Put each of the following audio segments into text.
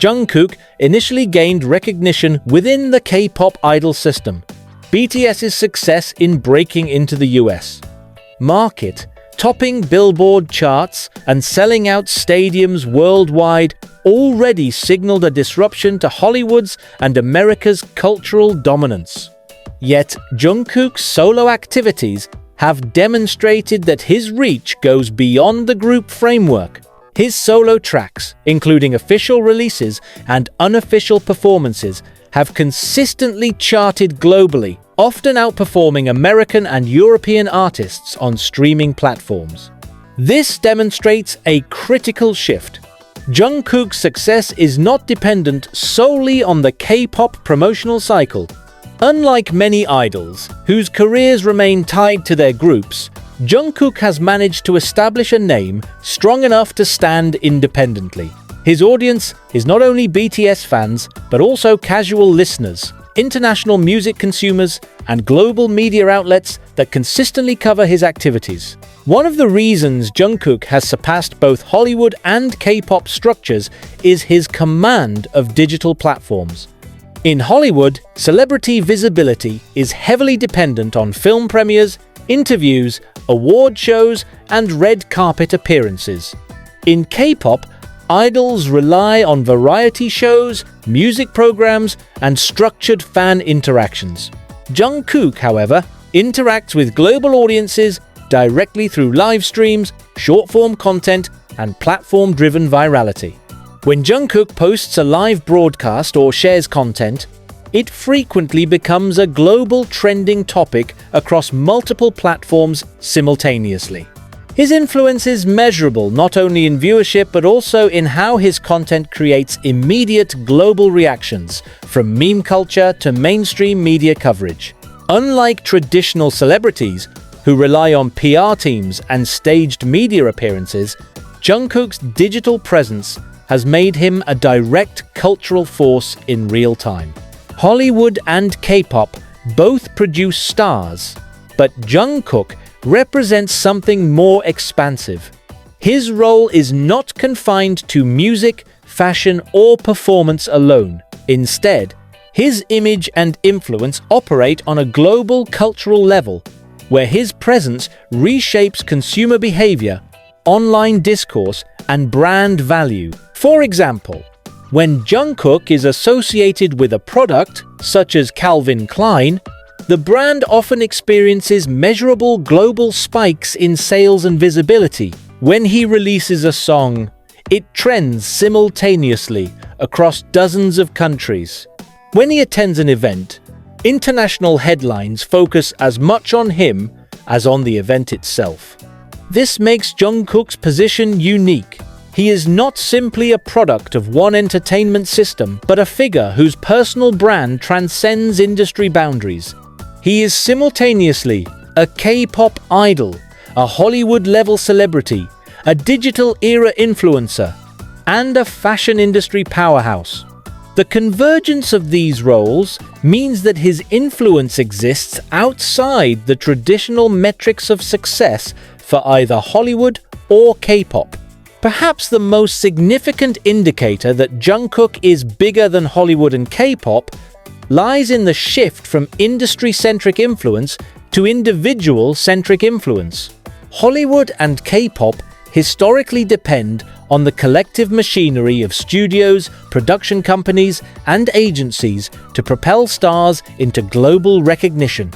Jungkook initially gained recognition within the K-pop idol system. BTS's success in breaking into the US market, topping Billboard charts and selling out stadiums worldwide, already signaled a disruption to Hollywood's and America's cultural dominance. Yet, Jungkook's solo activities have demonstrated that his reach goes beyond the group framework. His solo tracks, including official releases and unofficial performances, have consistently charted globally, often outperforming American and European artists on streaming platforms. This demonstrates a critical shift. Jungkook's success is not dependent solely on the K-pop promotional cycle. Unlike many idols, whose careers remain tied to their groups, Jungkook has managed to establish a name strong enough to stand independently. His audience is not only BTS fans, but also casual listeners, international music consumers, and global media outlets that consistently cover his activities. One of the reasons Jungkook has surpassed both Hollywood and K-pop structures is his command of digital platforms. In Hollywood, celebrity visibility is heavily dependent on film premieres, interviews, award shows, and red carpet appearances. In K-pop, idols rely on variety shows, music programs, and structured fan interactions. Jungkook, however, interacts with global audiences directly through live streams, short-form content, and platform-driven virality. When Jungkook posts a live broadcast or shares content, it frequently becomes a global trending topic across multiple platforms simultaneously. His influence is measurable not only in viewership but also in how his content creates immediate global reactions, from meme culture to mainstream media coverage. Unlike traditional celebrities, who rely on PR teams and staged media appearances, Jungkook's digital presence has made him a direct cultural force in real time. Hollywood and K-pop both produce stars, but Jungkook represents something more expansive. His role is not confined to music, fashion, or performance alone. Instead, his image and influence operate on a global cultural level, where his presence reshapes consumer behavior, online discourse, and brand value. For example, when Jungkook is associated with a product, such as Calvin Klein, the brand often experiences measurable global spikes in sales and visibility. When he releases a song, it trends simultaneously across dozens of countries. When he attends an event, international headlines focus as much on him as on the event itself. This makes Jungkook's position unique. He is not simply a product of one entertainment system, but a figure whose personal brand transcends industry boundaries. He is simultaneously a K-pop idol, a Hollywood-level celebrity, a digital-era influencer, and a fashion industry powerhouse. The convergence of these roles means that his influence exists outside the traditional metrics of success for either Hollywood or K-pop. Perhaps the most significant indicator that Jungkook is bigger than Hollywood and K-pop lies in the shift from industry-centric influence to individual-centric influence. Hollywood and K-pop historically depend on the collective machinery of studios, production companies, and agencies to propel stars into global recognition.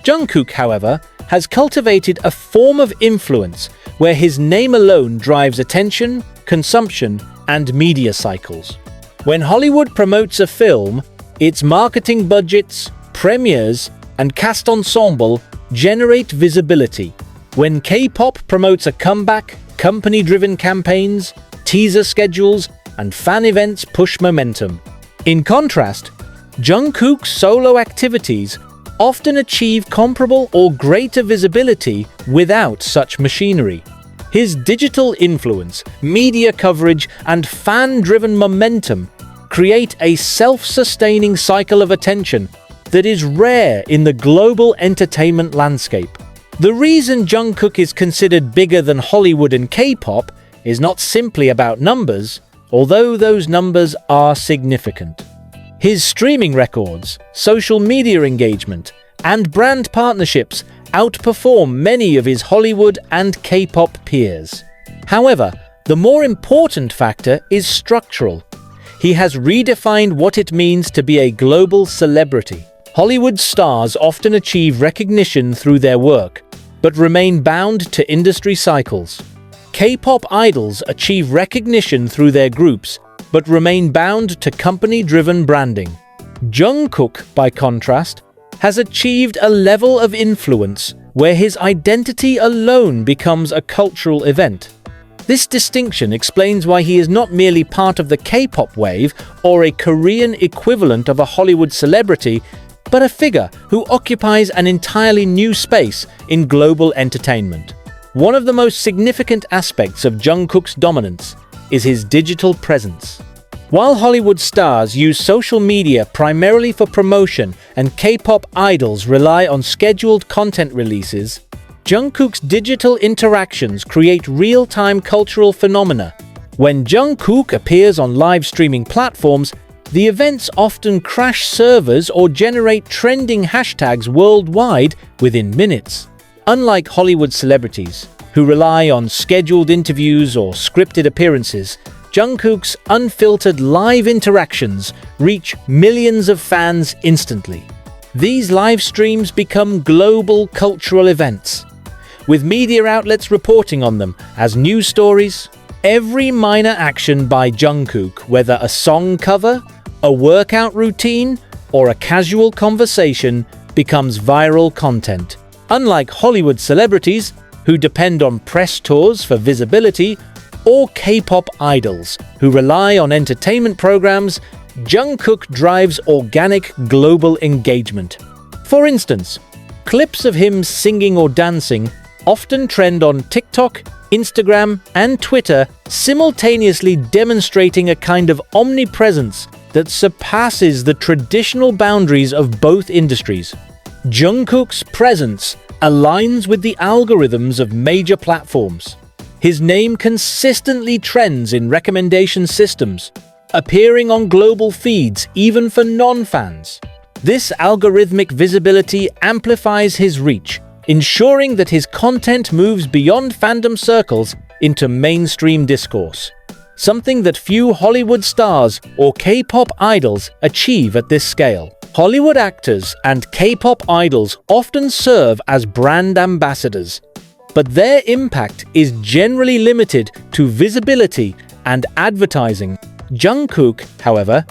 Jungkook, however, has cultivated a form of influence where his name alone drives attention, consumption, and media cycles. When Hollywood promotes a film, its marketing budgets, premieres, and cast ensemble generate visibility. When K-pop promotes a comeback, company-driven campaigns, teaser schedules, and fan events push momentum. In contrast, Jungkook's solo activities often achieve comparable or greater visibility without such machinery. His digital influence, media coverage, and fan-driven momentum create a self-sustaining cycle of attention that is rare in the global entertainment landscape. The reason Jungkook is considered bigger than Hollywood and K-pop is not simply about numbers although those numbers are significant. His streaming records, social media engagement, and brand partnerships outperform many of his Hollywood and K-pop peers. However, the more important factor is structural. He has redefined what it means to be a global celebrity. Hollywood stars often achieve recognition through their work, but remain bound to industry cycles. K-pop idols achieve recognition through their groups, but remain bound to company-driven branding. Jungkook, by contrast, has achieved a level of influence where his identity alone becomes a cultural event. This distinction explains why he is not merely part of the K-pop wave or a Korean equivalent of a Hollywood celebrity, but a figure who occupies an entirely new space in global entertainment. One of the most significant aspects of Jungkook's dominance is his digital presence. While Hollywood stars use social media primarily for promotion and K-pop idols rely on scheduled content releases, Jungkook's digital interactions create real-time cultural phenomena. When Jungkook appears on live streaming platforms, the events often crash servers or generate trending hashtags worldwide within minutes. Unlike Hollywood celebrities, who rely on scheduled interviews or scripted appearances, Jungkook's unfiltered live interactions reach millions of fans instantly. These live streams become global cultural events, with media outlets reporting on them as news stories. Every minor action by Jungkook, whether a song cover, a workout routine, or a casual conversation, becomes viral content. Unlike Hollywood celebrities, who depend on press tours for visibility, or K-pop idols, who rely on entertainment programs, Jungkook drives organic global engagement. For instance, clips of him singing or dancing often trend on TikTok, Instagram, and Twitter, simultaneously demonstrating a kind of omnipresence that surpasses the traditional boundaries of both industries. Jungkook's presence aligns with the algorithms of major platforms. His name consistently trends in recommendation systems, appearing on global feeds even for non-fans. This algorithmic visibility amplifies his reach, ensuring that his content moves beyond fandom circles into mainstream discourse, something that few Hollywood stars or K-pop idols achieve at this scale. Hollywood actors and K-pop idols often serve as brand ambassadors, but their impact is generally limited to visibility and advertising. Jungkook, however,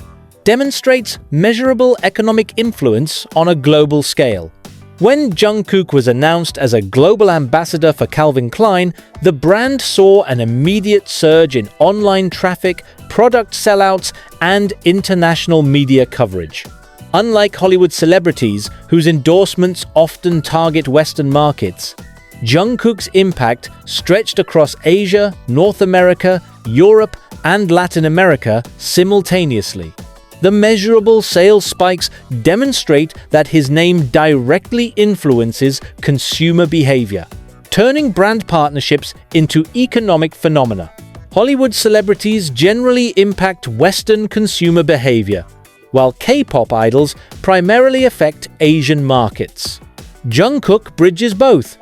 demonstrates measurable economic influence on a global scale. When Jungkook was announced as a global ambassador for Calvin Klein, the brand saw an immediate surge in online traffic, product sellouts, and international media coverage. Unlike Hollywood celebrities, whose endorsements often target Western markets, Jungkook's impact stretched across Asia, North America, Europe, and Latin America simultaneously. The measurable sales spikes demonstrate that his name directly influences consumer behavior, turning brand partnerships into economic phenomena. Hollywood celebrities generally impact Western consumer behavior, while K-pop idols primarily affect Asian markets. Jungkook bridges both.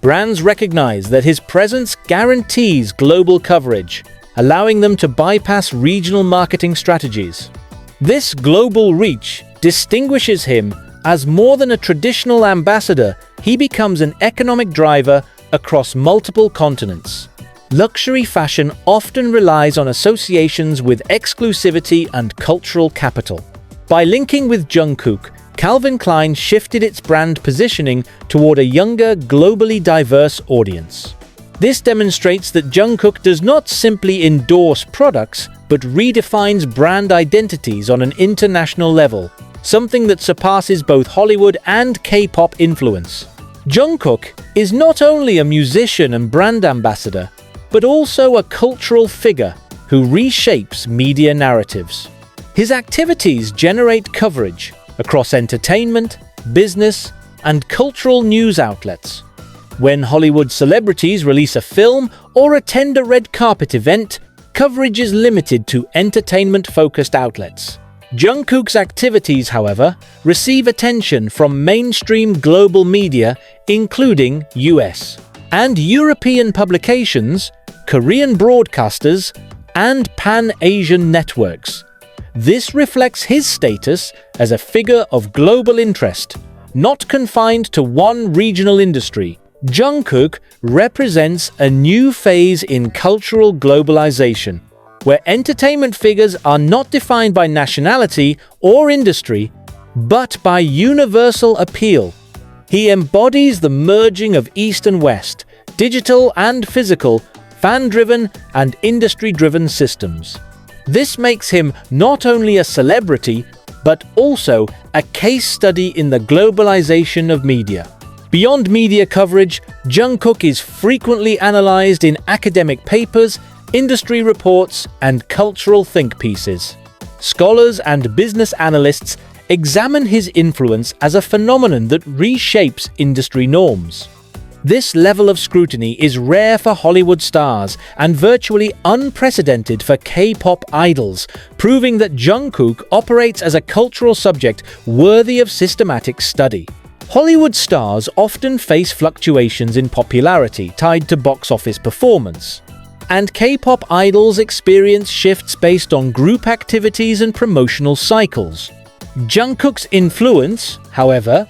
Brands recognize that his presence guarantees global coverage, allowing them to bypass regional marketing strategies. This global reach distinguishes him as more than a traditional ambassador. He becomes an economic driver across multiple continents. Luxury fashion often relies on associations with exclusivity and cultural capital. By linking with Jungkook, Calvin Klein shifted its brand positioning toward a younger, globally diverse audience. This demonstrates that Jungkook does not simply endorse products, but redefines brand identities on an international level, something that surpasses both Hollywood and K-pop influence. Jungkook is not only a musician and brand ambassador, but also a cultural figure who reshapes media narratives. His activities generate coverage across entertainment, business, and cultural news outlets. When Hollywood celebrities release a film or attend a red carpet event, coverage is limited to entertainment-focused outlets. Jungkook's activities, however, receive attention from mainstream global media, including US and European publications, Korean broadcasters, and Pan-Asian networks. This reflects his status as a figure of global interest, not confined to one regional industry. Jungkook represents a new phase in cultural globalization, where entertainment figures are not defined by nationality or industry, but by universal appeal. He embodies the merging of East and West, digital and physical, fan-driven and industry-driven systems. This makes him not only a celebrity, but also a case study in the globalization of media. Beyond media coverage, Jungkook is frequently analyzed in academic papers, industry reports, and cultural think pieces. Scholars and business analysts examine his influence as a phenomenon that reshapes industry norms. This level of scrutiny is rare for Hollywood stars and virtually unprecedented for K-pop idols, proving that Jungkook operates as a cultural subject worthy of systematic study. Hollywood stars often face fluctuations in popularity tied to box office performance, and K-pop idols experience shifts based on group activities and promotional cycles. Jungkook's influence, however,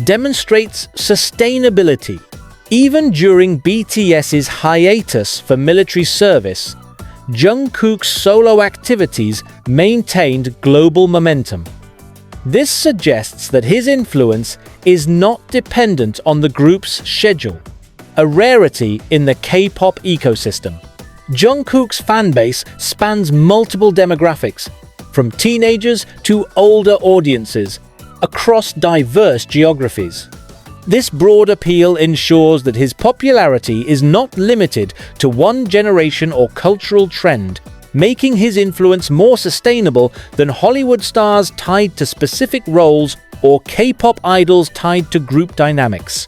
demonstrates sustainability. Even during BTS's hiatus for military service, Jungkook's solo activities maintained global momentum. This suggests that his influence is not dependent on the group's schedule, a rarity in the K-pop ecosystem. Jungkook's fanbase spans multiple demographics, from teenagers to older audiences, across diverse geographies. This broad appeal ensures that his popularity is not limited to one generation or cultural trend, making his influence more sustainable than Hollywood stars tied to specific roles or K-pop idols tied to group dynamics.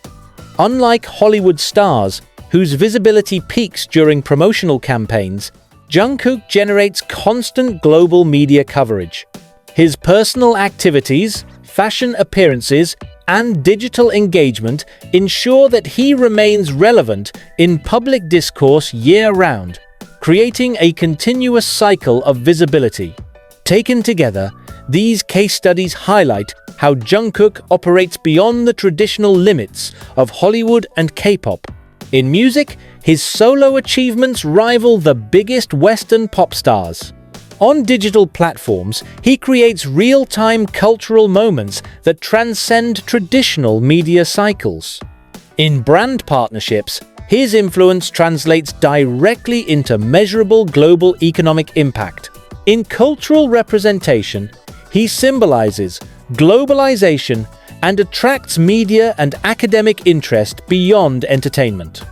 Unlike Hollywood stars, whose visibility peaks during promotional campaigns, Jungkook generates constant global media coverage. His personal activities, fashion appearances, and digital engagement ensure that he remains relevant in public discourse year-round, creating a continuous cycle of visibility. Taken together, these case studies highlight how Jungkook operates beyond the traditional limits of Hollywood and K-pop. In music, his solo achievements rival the biggest Western pop stars. On digital platforms, he creates real-time cultural moments that transcend traditional media cycles. In brand partnerships, his influence translates directly into measurable global economic impact. In cultural representation, he symbolizes globalization and attracts media and academic interest beyond entertainment.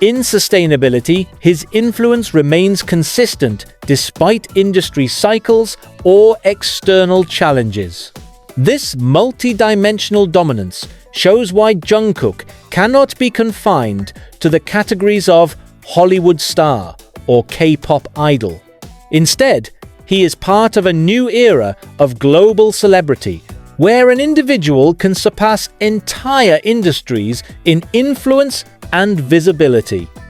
In sustainability, his influence remains consistent despite industry cycles or external challenges. This multi-dimensional dominance shows why Jungkook cannot be confined to the categories of Hollywood star or K-pop idol. Instead, he is part of a new era of global celebrity, where an individual can surpass entire industries in influence and visibility.